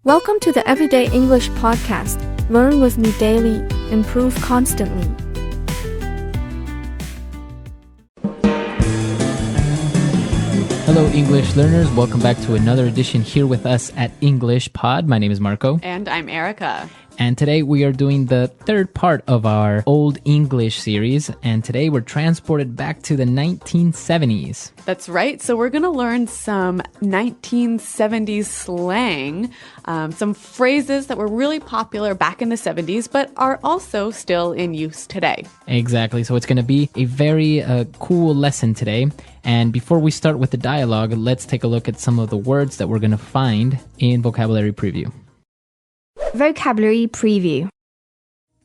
Welcome to the Everyday English Podcast. Learn with me daily, improve constantly. Hello, English learners. Welcome back to another edition here with us at English Pod. My name is Marco. And I'm Erica. And today we are doing the third part of our Old English series. And today we're transported back to the 1970s. That's right. So we're going to learn some 1970s slang, some phrases that were really popular back in the 70s, but are also still in use today. Exactly. So it's going to be a very cool lesson today. And before we start with the dialogue, let's take a look at some of the words that we're going to find in Vocabulary Preview. Vocabulary Preview.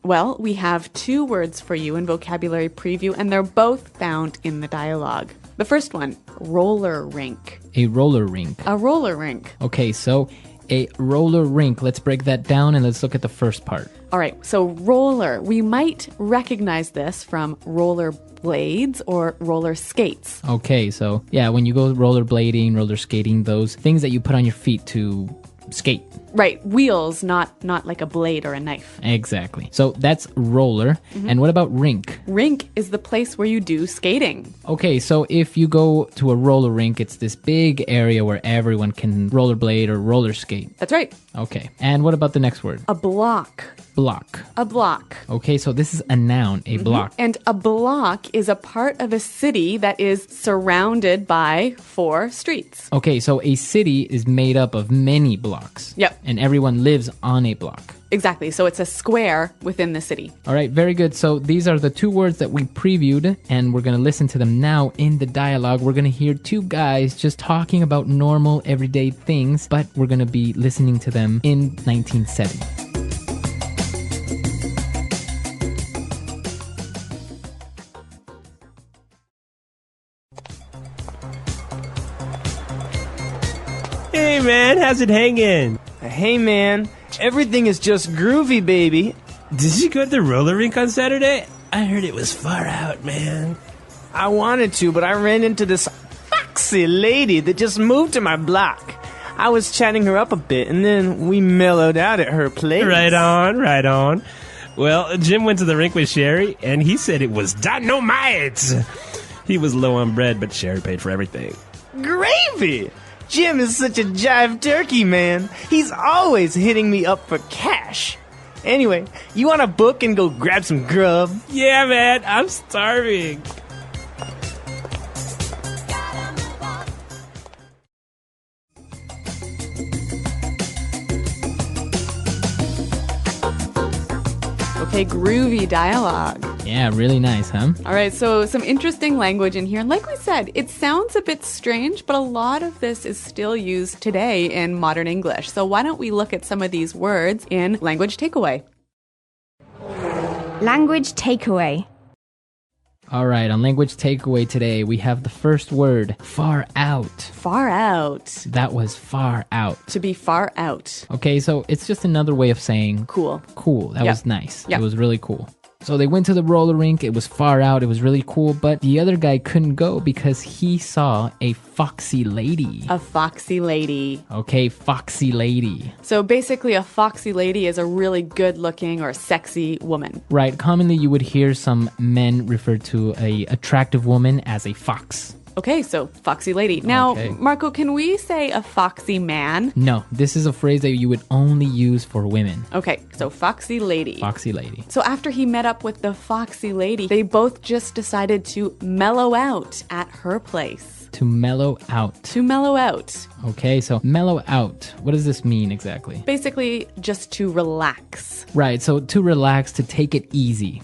Well, we have two words for you in Vocabulary Preview, and they're both found in the dialogue. The first one, roller rink. A roller rink. A roller rink. Okay, so a roller rink. Let's break that down and let's look at the first part. All right, so roller. We might recognize this from roller blades or roller skates. Okay, so yeah, when you go rollerblading, roller skating, those things that you put on your feet to skate. Right, wheels, not like a blade or a knife. Exactly. So that's roller. And what about rink? Rink is the place where you do skating. Okay, so if you go to a roller rink, it's this big area where everyone can rollerblade or roller skate. That's right. Okay, and what about the next word? A block. Block. A block. Okay, so this is a noun, a block. And a block is a part of a city that is surrounded by 4 streets. Okay, so a city is made up of many blocks. Yep. And everyone lives on a block. Exactly. So it's a square within the city. All right, very good. So these are the two words that we previewed, and we're going to listen to them now in the dialogue. We're going to hear two guys just talking about normal, everyday things, but we're going to be listening to them in 1970. Hey man, how's it hanging? Hey man, everything is just groovy, baby. Did you go to the roller rink on Saturday? I heard it was far out, man. I wanted to, but I ran into this foxy lady that just moved to my block. I was chatting her up a bit, and then we mellowed out at her place. Right on. Well, Jim went to the rink with Sherry, and he said it was dynamite. He was low on bread, but Sherry paid for everything. Gravy! Jim is such a jive turkey, man. He's always hitting me up for cash. Anyway, you want to book and go grab some grub? Yeah, man, I'm starving. Okay, groovy dialogue. Yeah, really nice, huh? All right, so some interesting language in here. And like we said, it sounds a bit strange, but a lot of this is still used today in modern English. So why don't we look at some of these words in Language Takeaway? Language Takeaway. All right, on Language Takeaway today, we have the first word, far out. Far out. That was far out. To be far out. Okay, so it's just another way of saying Cool. cool. That Yep. was nice. Yep. It was really cool. So they went to the roller rink. It was far out. It was really cool. But the other guy couldn't go because he saw a foxy lady. A foxy lady. Okay, foxy lady. So basically, a foxy lady is a really good-looking or sexy woman. Right. Commonly, you would hear some men refer to a attractive woman as a fox. Okay, so foxy lady. Now, Okay. Marco, can we say a foxy man? No, this is a phrase that you would only use for women. Okay, so foxy lady. Foxy lady. So after he met up with the foxy lady, they both just decided to mellow out at her place. To mellow out. To mellow out. Okay, so mellow out. What does this mean exactly? Basically, just to relax. Right, so to relax, to take it easy.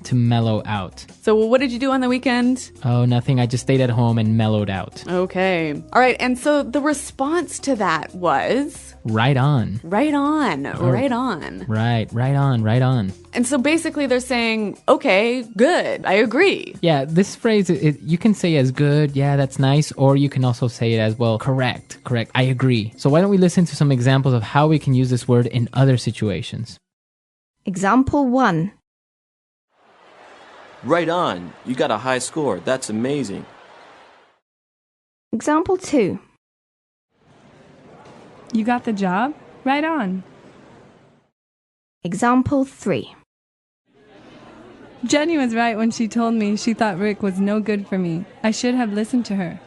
To mellow out. So what did you do on the weekend? Oh, nothing. I just stayed at home and mellowed out. Okay. All right, and so the response to that was... Right on. Right on. Right on. Right on. And so basically they're saying, okay, good, I agree. Yeah, this phrase, you can say as good, yeah, that's nice, or you can also say it as, well, correct, I agree. So why don't we listen to some examples of how we can use this word in other situations? Example 1. Right on. You got a high score. That's amazing. Example 2. You got the job? Right on. Example 3. Jenny was right when she told me she thought Rick was no good for me. I should have listened to her.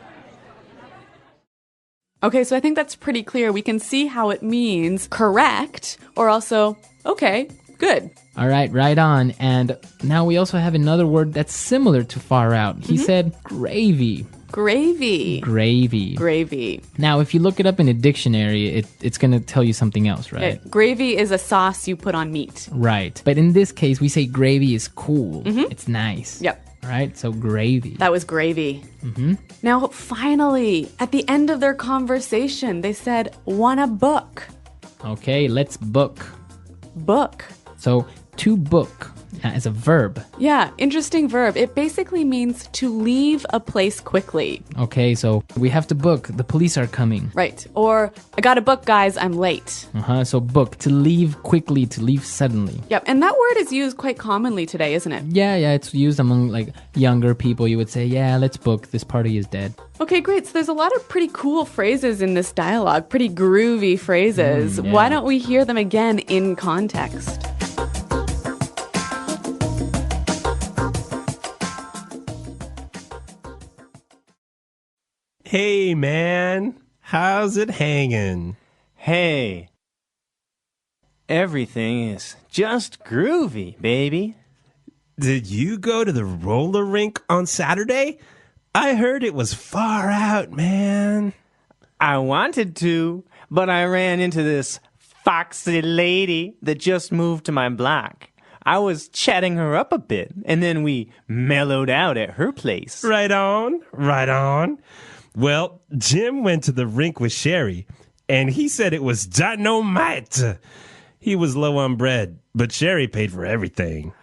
Okay, so I think that's pretty clear. We can see how it means correct or also, okay, good. All right, right on. And now we also have another word that's similar to far out. He said gravy. Gravy. Gravy. Gravy. Now, if you look it up in a dictionary, it's going to tell you something else, right? Okay, gravy is a sauce you put on meat. Right. But in this case, we say gravy is cool. It's nice. Yep. All right, so gravy. That was gravy. Now, finally, at the end of their conversation, they said, wanna book. Okay, let's book. Book. So, to book as a verb. Yeah, interesting verb. It basically means to leave a place quickly. Okay, so we have to book. The police are coming. Right. Or, I gotta book, guys, I'm late. So book, to leave quickly, to leave suddenly. Yep, and that word is used quite commonly today, isn't it? Yeah, it's used among like younger people. You would say, yeah, let's book. This party is dead. Okay, great. So there's a lot of pretty cool phrases in this dialogue, pretty groovy phrases. Yeah. Why don't we hear them again in context? Hey, man. How's it hanging? Hey. Everything is just groovy, baby. Did you go to the roller rink on Saturday? I heard it was far out, man. I wanted to, but I ran into this foxy lady that just moved to my block. I was chatting her up a bit, and then we mellowed out at her place. Right on, right on. Well, Jim went to the rink with Sherry, and he said it was dynamite. He was low on bread, but Sherry paid for everything.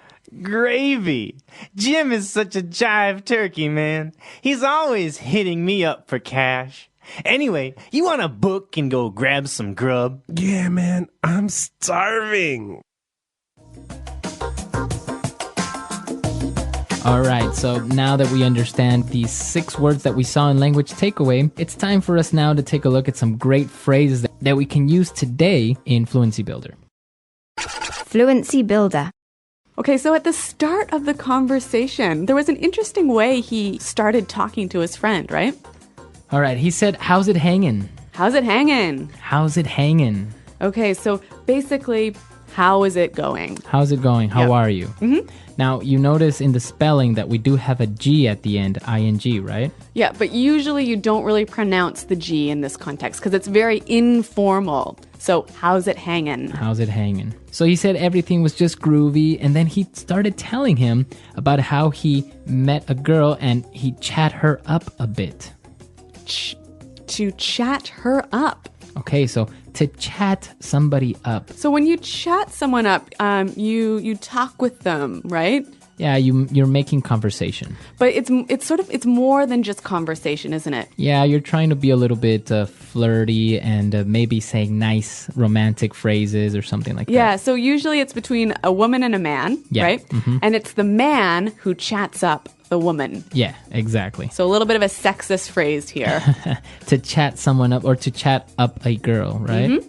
Gravy. Jim is such a jive turkey, man. He's always hitting me up for cash. Anyway, you want to book and go grab some grub? Yeah, man, I'm starving. All right, so now that we understand these 6 words that we saw in Language Takeaway, it's time for us now to take a look at some great phrases that we can use today in Fluency Builder. Fluency Builder. Okay, so at the start of the conversation, there was an interesting way he started talking to his friend, right? All right, he said, how's it hanging? How's it hanging? How's it hanging? Okay, so basically, how is it going? How's it going? How are you? Now, you notice in the spelling that we do have a G at the end, ing, right? Yeah, but usually you don't really pronounce the G in this context because it's very informal. So, how's it hanging? How's it hanging? So he said everything was just groovy, and then he started telling him about how he met a girl and he chat her up a bit. To chat her up. Okay, so to chat somebody up. So when you chat someone up, you talk with them, right? Yeah, you're making conversation. But it's more than just conversation, isn't it? Yeah, you're trying to be a little bit flirty and maybe saying nice romantic phrases or something like that. Yeah, so usually it's between a woman and a man, right? And it's the man who chats up the woman. Yeah, exactly. So a little bit of a sexist phrase here. To chat someone up or to chat up a girl, right?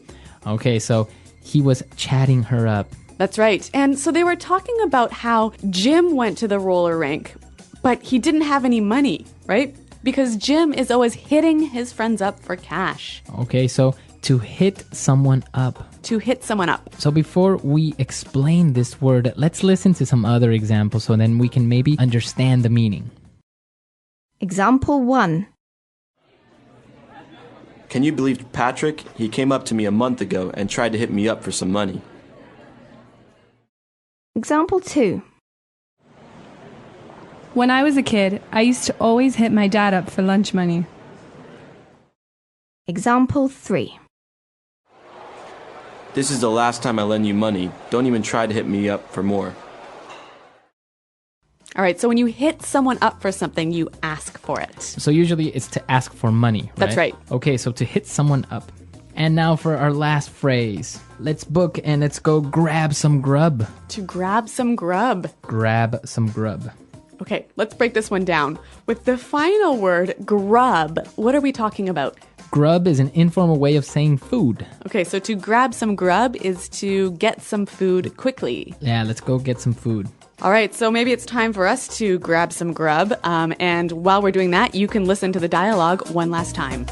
Okay, so he was chatting her up. That's right. And so they were talking about how Jim went to the roller rink, but he didn't have any money, right? Because Jim is always hitting his friends up for cash. Okay, so to hit someone up. To hit someone up. So before we explain this word, let's listen to some other examples so then we can maybe understand the meaning. Example 1. Can you believe Patrick? He came up to me a month ago and tried to hit me up for some money. Example 2. When I was a kid, I used to always hit my dad up for lunch money. Example 3. This is the last time I lend you money. Don't even try to hit me up for more. All right, so when you hit someone up for something, you ask for it. So usually it's to ask for money, right? That's right. Okay, so to hit someone up. And now for our last phrase. Let's book and let's go grab some grub. To grab some grub. Grab some grub. Okay, let's break this one down. With the final word, grub, what are we talking about? Grub is an informal way of saying food. Okay, so to grab some grub is to get some food quickly. Yeah, let's go get some food. All right, so maybe it's time for us to grab some grub. And while we're doing that, you can listen to the dialogue one last time.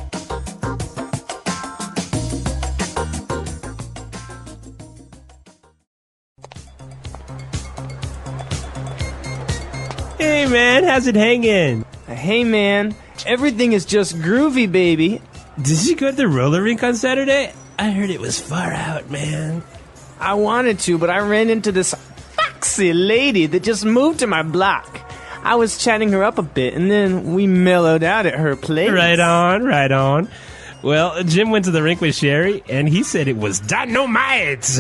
Hey, man, how's it hanging? Hey, man, everything is just groovy, baby. Did you go to the roller rink on Saturday? I heard it was far out, man. I wanted to, but I ran into this foxy lady that just moved to my block. I was chatting her up a bit, and then we mellowed out at her place. Right on, right on. Well, Jim went to the rink with Sherry, and he said it was dynamite.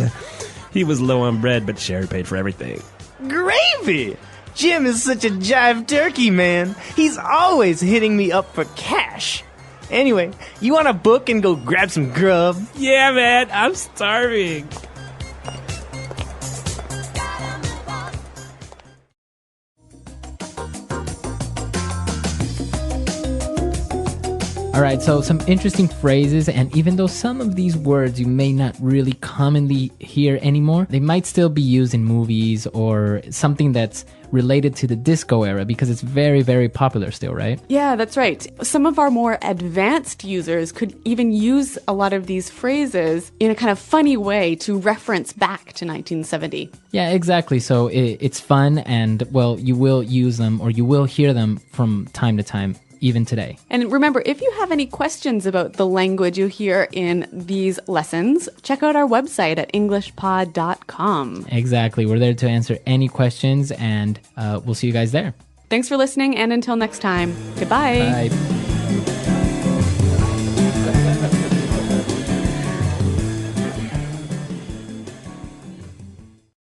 He was low on bread, but Sherry paid for everything. Gravy! Jim is such a jive turkey, man. He's always hitting me up for cash. Anyway, you want to book and go grab some grub? Yeah, man, I'm starving. All right, so some interesting phrases, and even though some of these words you may not really commonly hear anymore, they might still be used in movies or something that's related to the disco era because it's very, very popular still, right? Yeah, that's right. Some of our more advanced users could even use a lot of these phrases in a kind of funny way to reference back to 1970. Yeah, exactly. So it's fun, and, well, you will use them or you will hear them from time to time, even today. And remember, if you have any questions about the language you hear in these lessons, check out our website at englishpod.com. Exactly. We're there to answer any questions, and we'll see you guys there. Thanks for listening, and until next time, goodbye. Bye.